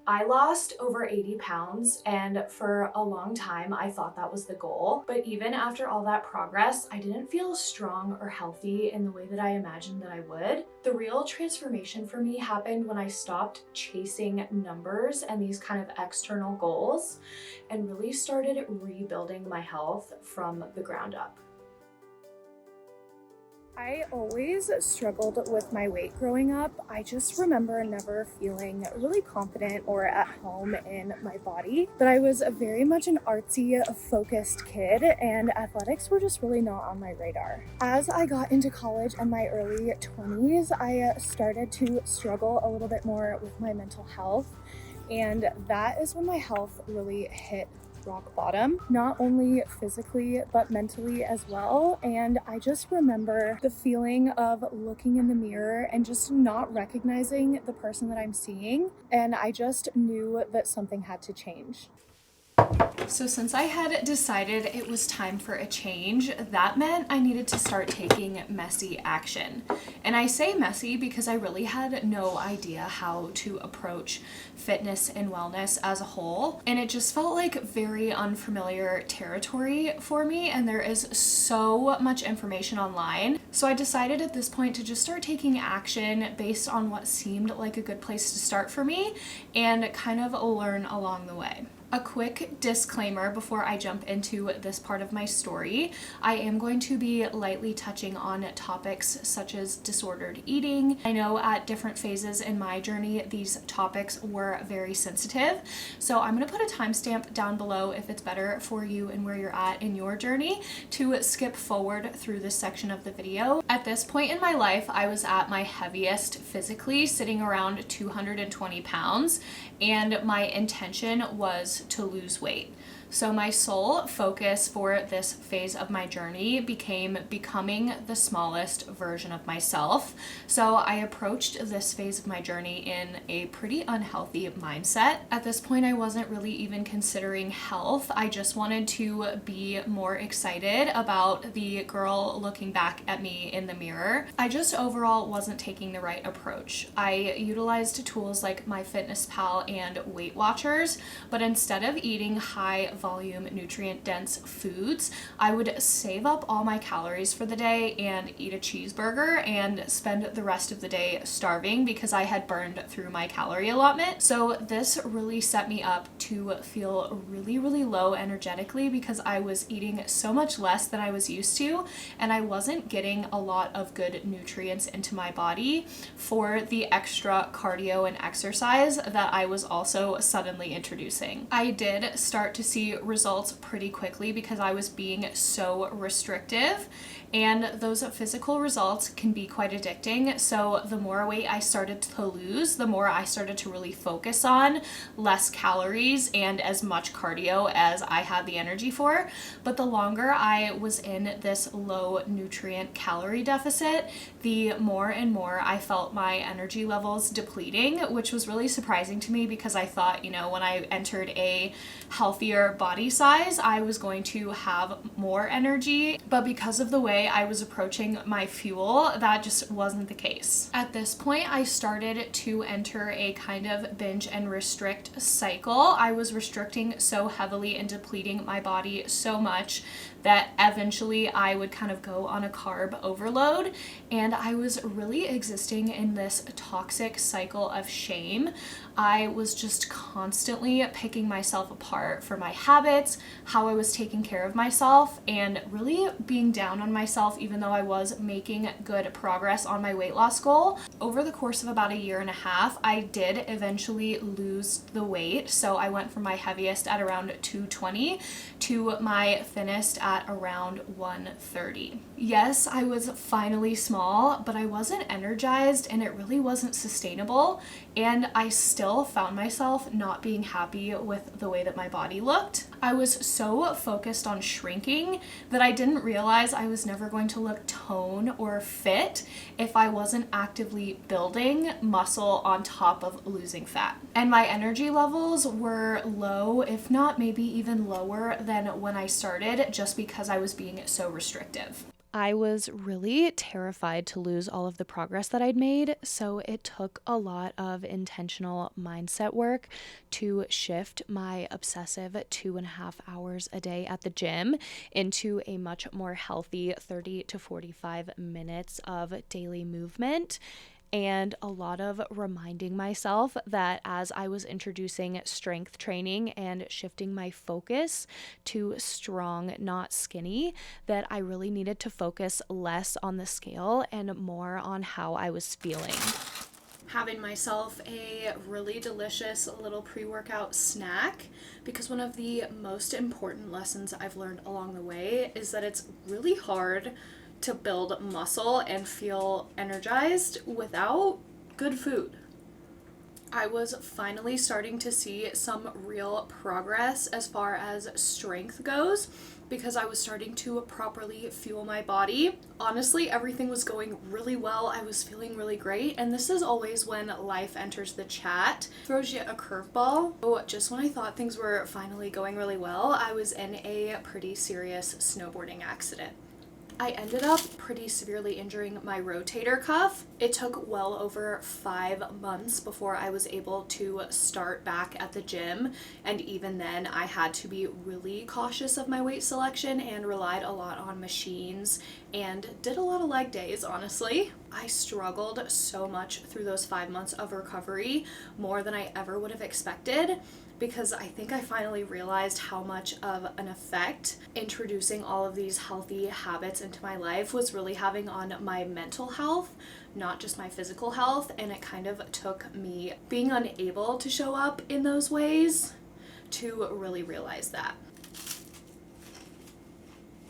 I lost over 80 pounds, and for a long time I thought that was the goal. But even after all that progress, I didn't feel strong or healthy in the way that I imagined that I would. The real transformation for me happened when I stopped chasing numbers and these kind of external goals and really started rebuilding my health from the ground up. I always struggled with my weight growing up. I just remember never feeling really confident or at home in my body. But I was very much an artsy, focused kid, and athletics were just really not on my radar. As I got into college and my early 20s, I started to struggle a little bit more with my mental health. And that is when my health really hit rock bottom, not only physically but mentally as well. And I just remember the feeling of looking in the mirror and just not recognizing the person that I'm seeing, and I just knew that something had to change. So since I had decided it was time for a change, that meant I needed to start taking messy action. And I say messy because I really had no idea how to approach fitness and wellness as a whole. And it just felt like very unfamiliar territory for me, and there is so much information online. So I decided at this point to just start taking action based on what seemed like a good place to start for me and kind of learn along the way. A quick disclaimer before I jump into this part of my story. I am going to be lightly touching on topics such as disordered eating. I know at different phases in my journey, these topics were very sensitive. So I'm going to put a timestamp down below if it's better for you and where you're at in your journey to skip forward through this section of the video. At this point in my life, I was at my heaviest physically, sitting around 220 pounds, and my intention was to lose weight. So my sole focus for this phase of my journey became becoming the smallest version of myself. So I approached this phase of my journey in a pretty unhealthy mindset. At this point, I wasn't really even considering health. I just wanted to be more excited about the girl looking back at me in the mirror. I just overall wasn't taking the right approach. I utilized tools like MyFitnessPal and Weight Watchers, but instead of eating high volume, nutrient-dense foods, I would save up all my calories for the day and eat a cheeseburger and spend the rest of the day starving because I had burned through my calorie allotment. So this really set me up to feel really, really low energetically because I was eating so much less than I was used to, and I wasn't getting a lot of good nutrients into my body for the extra cardio and exercise that I was also suddenly introducing. I did start to see results pretty quickly because I was being so restrictive, and those physical results can be quite addicting. So the more weight I started to lose, the more I started to really focus on less calories and as much cardio as I had the energy for. But the longer I was in this low nutrient calorie deficit, the more and more I felt my energy levels depleting, which was really surprising to me because I thought, when I entered a healthier body size, I was going to have more energy. But because of the way I was approaching my fuel, that just wasn't the case. At this point, I started to enter a kind of binge and restrict cycle. I was restricting so heavily and depleting my body so much that eventually I would kind of go on a carb overload, and I was really existing in this toxic cycle of shame. I was just constantly picking myself apart for my habits, how I was taking care of myself, and really being down on myself even though I was making good progress on my weight loss goal. Over the course of about a year and a half, I did eventually lose the weight. So I went from my heaviest at around 220 to my thinnest at around 130. Yes, I was finally small, but I wasn't energized and it really wasn't sustainable. And I still found myself not being happy with the way that my body looked. I was so focused on shrinking that I didn't realize I was never going to look toned or fit if I wasn't actively building muscle on top of losing fat. And my energy levels were low, if not maybe even lower than when I started, just because I was being so restrictive. I was really terrified to lose all of the progress that I'd made, so it took a lot of intentional mindset work to shift my obsessive 2.5 hours a day at the gym into a much more healthy 30 to 45 minutes of daily movement, and a lot of reminding myself that as I was introducing strength training and shifting my focus to strong, not skinny, that I really needed to focus less on the scale and more on how I was feeling. Having myself a really delicious little pre-workout snack, because one of the most important lessons I've learned along the way is that it's really hard to build muscle and feel energized without good food. I was finally starting to see some real progress as far as strength goes because I was starting to properly fuel my body. Honestly, everything was going really well. I was feeling really great. And this is always when life enters the chat, throws you a curveball. So just when I thought things were finally going really well, I was in a pretty serious snowboarding accident. I ended up pretty severely injuring my rotator cuff. It took well over 5 months before I was able to start back at the gym, and even then I had to be really cautious of my weight selection and relied a lot on machines and did a lot of leg days, honestly. I struggled so much through those 5 months of recovery, more than I ever would have expected, because I think I finally realized how much of an effect introducing all of these healthy habits into my life was really having on my mental health, not just my physical health. And it kind of took me being unable to show up in those ways to really realize that.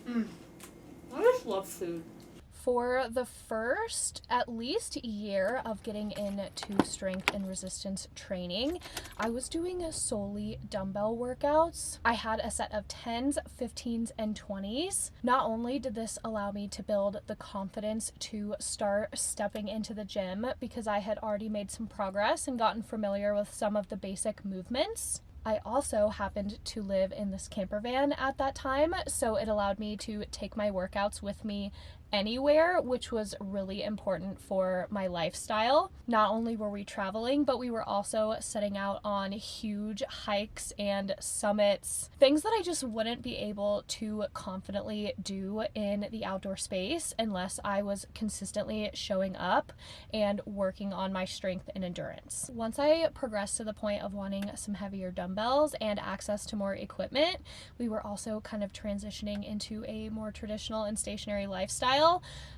I just love food. For the first at least year of getting into strength and resistance training, I was doing solely dumbbell workouts. I had a set of 10s, 15s, and 20s. Not only did this allow me to build the confidence to start stepping into the gym because I had already made some progress and gotten familiar with some of the basic movements, I also happened to live in this camper van at that time, so it allowed me to take my workouts with me anywhere, which was really important for my lifestyle. Not only were we traveling, but we were also setting out on huge hikes and summits, things that I just wouldn't be able to confidently do in the outdoor space unless I was consistently showing up and working on my strength and endurance. Once I progressed to the point of wanting some heavier dumbbells and access to more equipment, we were also kind of transitioning into a more traditional and stationary lifestyle.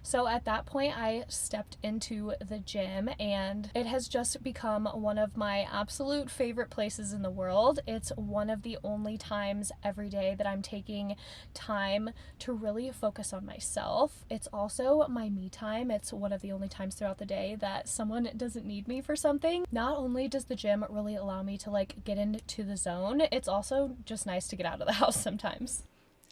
So at that point, I stepped into the gym, and it has just become one of my absolute favorite places in the world. It's one of the only times every day that I'm taking time to really focus on myself. It's also my me time. It's one of the only times throughout the day that someone doesn't need me for something. Not only does the gym really allow me to get into the zone, it's also just nice to get out of the house sometimes.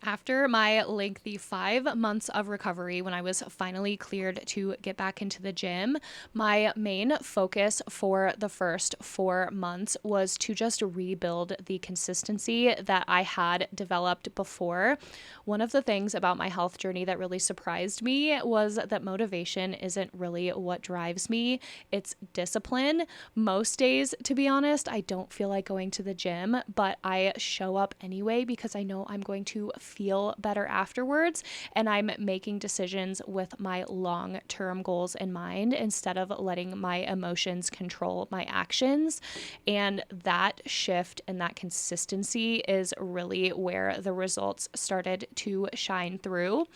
After my lengthy 5 months of recovery, when I was finally cleared to get back into the gym, my main focus for the first 4 months was to just rebuild the consistency that I had developed before. One of the things about my health journey that really surprised me was that motivation isn't really what drives me. It's discipline. Most days, to be honest, I don't feel like going to the gym, but I show up anyway because I know I'm going to feel better afterwards, and I'm making decisions with my long-term goals in mind instead of letting my emotions control my actions. And that shift and that consistency is really where the results started to shine through.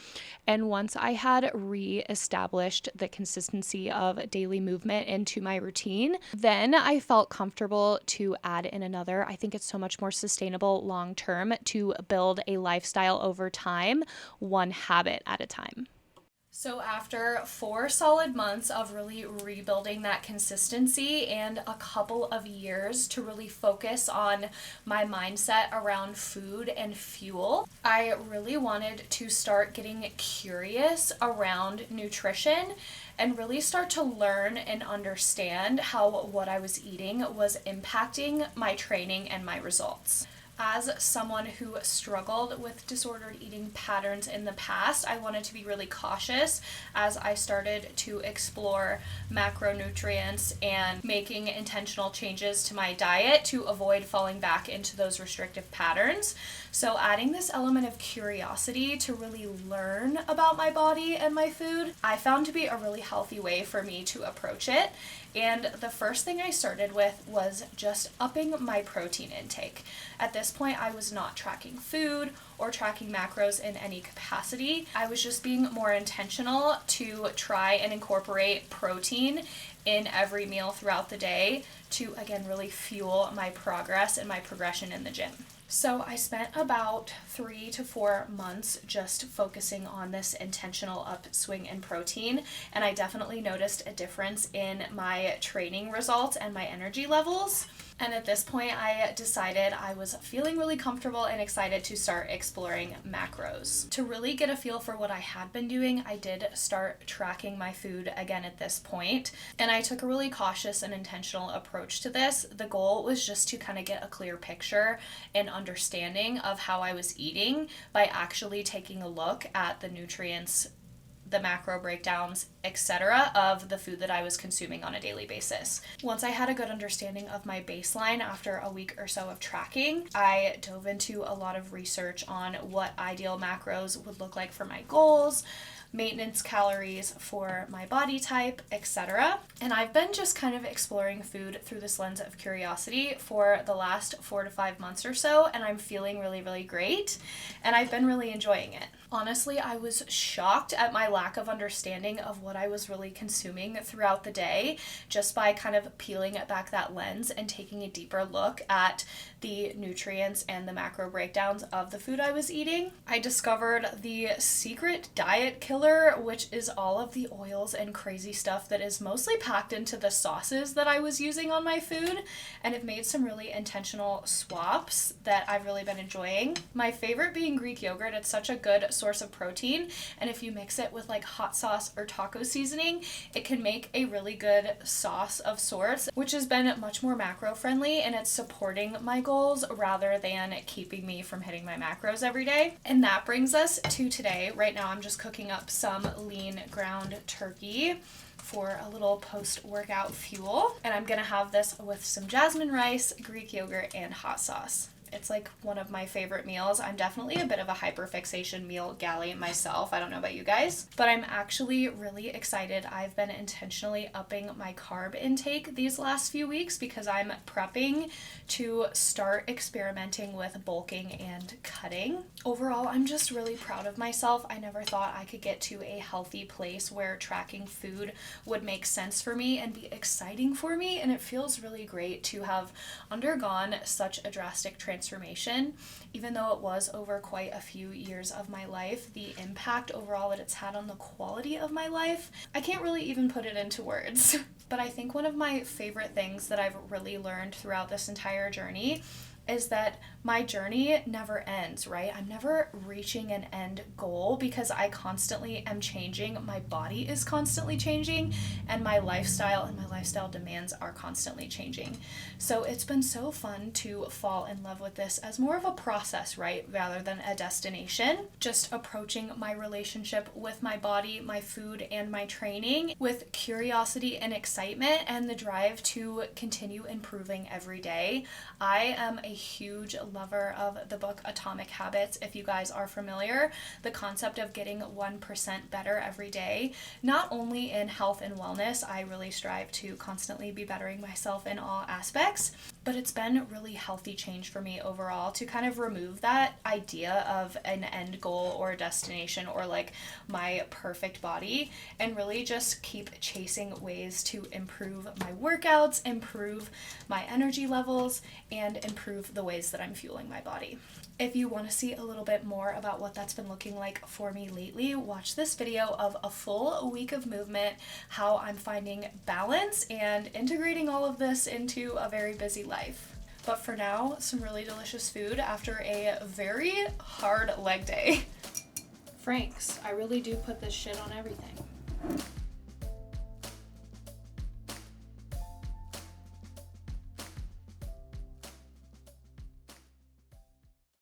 And once I had re-established the consistency of daily movement into my routine, then I felt comfortable to add in another. I think it's so much more sustainable long-term to build a lifestyle over time, one habit at a time. So after 4 solid months of really rebuilding that consistency and a couple of years to really focus on my mindset around food and fuel, I really wanted to start getting curious around nutrition and really start to learn and understand how what I was eating was impacting my training and my results. As someone who struggled with disordered eating patterns in the past, I wanted to be really cautious as I started to explore macronutrients and making intentional changes to my diet to avoid falling back into those restrictive patterns. So adding this element of curiosity to really learn about my body and my food, I found to be a really healthy way for me to approach it. And the first thing I started with was just upping my protein intake. At this point, I was not tracking food or tracking macros in any capacity. I was just being more intentional to try and incorporate protein in every meal throughout the day to, again, really fuel my progress and my progression in the gym. So I spent about 3 to 4 months just focusing on this intentional upswing in protein, and I definitely noticed a difference in my training results and my energy levels. And at this point, I decided I was feeling really comfortable and excited to start exploring macros. To really get a feel for what I had been doing, I did start tracking my food again at this point, and I took a really cautious and intentional approach to this. The goal was just to kind of get a clear picture and understanding of how I was eating by actually taking a look at the nutrients, the macro breakdowns, etc. of the food that I was consuming on a daily basis. Once I had a good understanding of my baseline after a week or so of tracking, I dove into a lot of research on what ideal macros would look like for my goals, maintenance calories for my body type, etc. And I've been just kind of exploring food through this lens of curiosity for the last 4 to 5 months or so, and I'm feeling really, really great, and I've been really enjoying it. Honestly, I was shocked at my lack of understanding of what I was really consuming throughout the day, just by kind of peeling it back that lens and taking a deeper look at the nutrients and the macro breakdowns of the food I was eating. I discovered the secret diet killer, which is all of the oils and crazy stuff that is mostly packed into the sauces that I was using on my food, and have made some really intentional swaps that I've really been enjoying. My favorite being Greek yogurt. It's such a good source of protein, and if you mix it with like hot sauce or taco seasoning, it can make a really good sauce of sorts, which has been much more macro friendly, and it's supporting my goals rather than keeping me from hitting my macros every day. And that brings us to today. Right now I'm just cooking up some lean ground turkey for a little post-workout fuel, and I'm gonna have this with some jasmine rice, Greek yogurt, and hot sauce. It's like one of my favorite meals. I'm definitely a bit of a hyperfixation meal galley myself. I don't know about you guys, but I'm actually really excited. I've been intentionally upping my carb intake these last few weeks because I'm prepping to start experimenting with bulking and cutting. Overall, I'm just really proud of myself. I never thought I could get to a healthy place where tracking food would make sense for me and be exciting for me, and it feels really great to have undergone such a drastic transformation. Even though it was over quite a few years of my life, the impact overall that it's had on the quality of my life, I can't really even put it into words. But I think one of my favorite things that I've really learned throughout this entire journey is that my journey never ends, right? I'm never reaching an end goal because I constantly am changing. My body is constantly changing, and my lifestyle and my lifestyle demands are constantly changing. So it's been so fun to fall in love with this as more of a process, right? Rather than a destination. Just approaching my relationship with my body, my food, and my training with curiosity and excitement and the drive to continue improving every day. I am a huge lover of the book Atomic Habits. If you guys are familiar, the concept of getting 1% better every day, not only in health and wellness, I really strive to constantly be bettering myself in all aspects, but it's been really healthy change for me overall to kind of remove that idea of an end goal or a destination or like my perfect body, and really just keep chasing ways to improve my workouts, improve my energy levels, and improve the ways that I'm fueling my body. If you want to see a little bit more about what that's been looking like for me lately, watch this video of a full week of movement, how I'm finding balance and integrating all of this into a very busy life. But for now, some really delicious food after a very hard leg day. Frank's, I really do put this shit on everything.